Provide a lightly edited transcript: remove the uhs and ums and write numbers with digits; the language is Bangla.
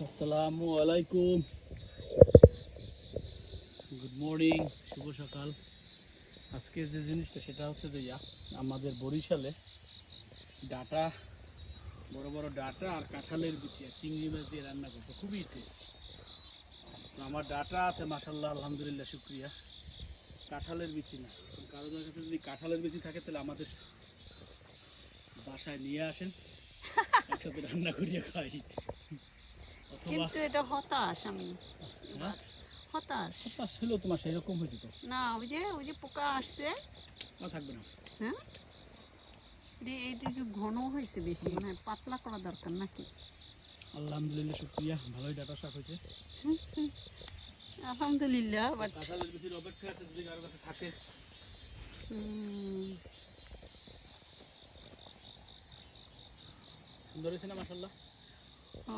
আসসালামু আলাইকুম, গুড মর্নিং, শুভ সকাল। আজকে যে জিনিসটা সেটা হচ্ছে যে আমাদের বরিশালে ডাটা, বড় বড় ডাটা আর কাঁঠালের বিচি আর চিংড়ি মাছ দিয়ে রান্না করতে খুবই টেস্ট। তো আমার ডাটা আছে মাশাল্লাহ, আলহামদুলিল্লাহ, শুক্রিয়া। কাঁঠালের বিচি না, কারোর কাছে যদি কাঁঠালের বিচি থাকে তাহলে আমাদের বাসায় নিয়ে আসেন, একসাথে রান্না করিয়া খাই। অথবা কিন্তু এটা হতাশ আমি হ্যাঁ, এবার হতাশ। হতাশ হলেও তোমার সেরকম হয়েছে তো, না, ওই যে পোকা আসছে। থাকবে না। হ্যাঁ, এইটা একটু ঘন হয়েছে বেশি, মানে পাতলা করা দরকার নাকি? আলহামদুলিল্লাহ, শুক্রিয়া, ভালোই ডাটা শাক হয়েছে। আলহামদুলিল্লাহ, বাট কাঁঠালের বিচির অপেক্ষা আছে, যদি কারোর কাছে থাকে। সুন্দর হয়েছে না মাশাল্লাহ? ও